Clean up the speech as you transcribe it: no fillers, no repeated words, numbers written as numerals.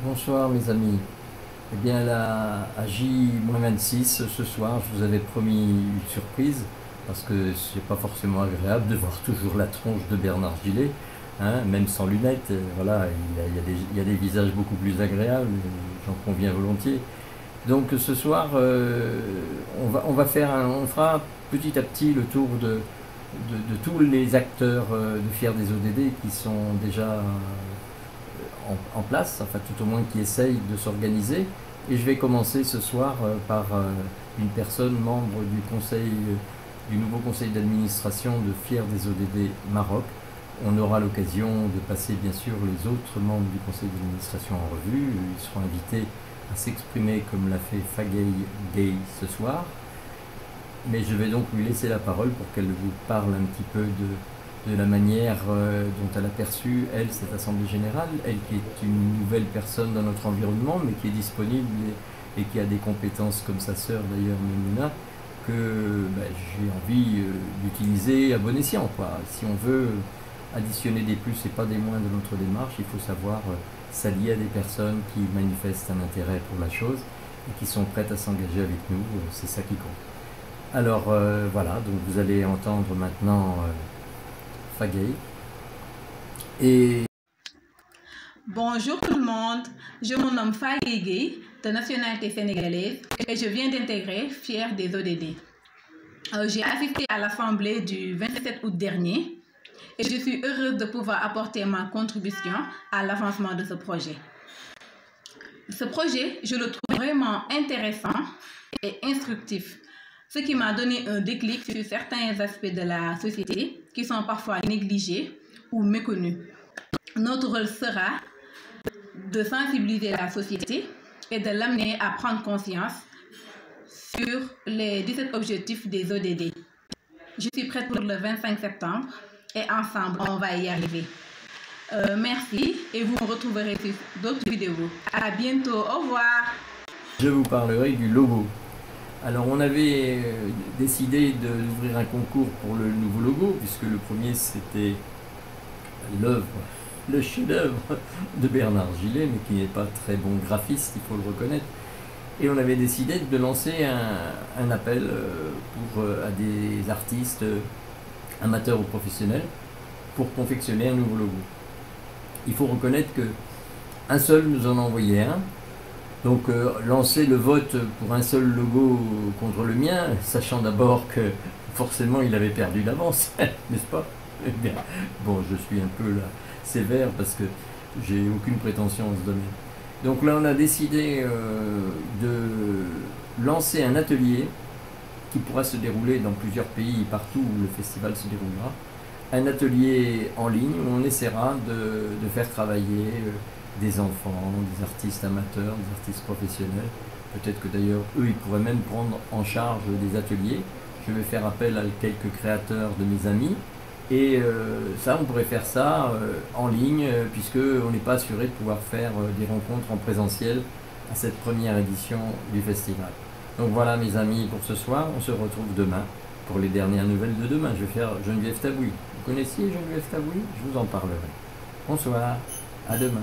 Bonsoir mes amis. Eh bien là, à J-26 ce soir, je vous avais promis une surprise parce que c'est pas forcément agréable de voir toujours la tronche de Bernard Gillet, hein, même sans lunettes. Voilà, il y a des visages beaucoup plus agréables, j'en conviens volontiers. Donc ce soir, on fera petit à petit le tour de tous les acteurs de Fiers des ODD qui sont déjà en place, enfin tout au moins qui essayent de s'organiser. Et je vais commencer ce soir par une personne membre du conseil, du nouveau conseil d'administration de Fiers des ODD Maroc. On aura l'occasion de passer bien sûr les autres membres du conseil d'administration en revue. Ils seront invités à s'exprimer comme l'a fait Fagey Gay ce soir. Mais je vais donc lui laisser la parole pour qu'elle vous parle un petit peu de la manière dont elle a perçu, elle, cette Assemblée Générale, elle qui est une nouvelle personne dans notre environnement, mais qui est disponible et qui a des compétences comme sa sœur d'ailleurs, Memouna, que j'ai envie d'utiliser à bon escient, quoi. Si on veut additionner des plus et pas des moins de notre démarche, il faut savoir s'allier à des personnes qui manifestent un intérêt pour la chose et qui sont prêtes à s'engager avec nous, c'est ça qui compte. Alors voilà, donc vous allez entendre maintenant Fagey. Et bonjour tout le monde, je me nomme Fagey Gay, de nationalité sénégalaise, et je viens d'intégrer Fiers des ODD. J'ai assisté à l'Assemblée du 27 août dernier et je suis heureuse de pouvoir apporter ma contribution à l'avancement de ce projet. Ce projet, je le trouve vraiment intéressant et instructif, ce qui m'a donné un déclic sur certains aspects de la société qui sont parfois négligés ou méconnus. Notre rôle sera de sensibiliser la société et de l'amener à prendre conscience sur les 17 objectifs des ODD. Je suis prête pour le 25 septembre et ensemble, on va y arriver. Merci et vous me retrouverez sur d'autres vidéos. À bientôt, au revoir. Je vous parlerai du logo. Alors on avait décidé d'ouvrir un concours pour le nouveau logo, puisque le premier c'était l'œuvre, le chef-d'œuvre de Bernard Gillet, mais qui n'est pas très bon graphiste, il faut le reconnaître. Et on avait décidé de lancer un appel à des artistes amateurs ou professionnels pour confectionner un nouveau logo. Il faut reconnaître qu'un seul nous en a envoyé un. Donc lancer le vote pour un seul logo contre le mien, sachant d'abord que forcément il avait perdu d'avance, n'est-ce pas? Eh bien, bon, je suis un peu là, sévère parce que j'ai aucune prétention en ce domaine. Donc là on a décidé de lancer un atelier qui pourra se dérouler dans plusieurs pays, partout où le festival se déroulera. Un atelier en ligne où on essaiera de faire travailler des enfants, des artistes amateurs, des artistes professionnels. Peut-être que d'ailleurs, eux, ils pourraient même prendre en charge des ateliers. Je vais faire appel à quelques créateurs de mes amis. Et ça, on pourrait faire ça en ligne, puisqu'on n'est pas assuré de pouvoir faire des rencontres en présentiel à cette première édition du festival. Donc voilà mes amis pour ce soir, on se retrouve demain pour les dernières nouvelles de demain. Je vais faire Geneviève Tabouy. Vous connaissiez Geneviève Tabouy? Je vous en parlerai. Bonsoir, à demain.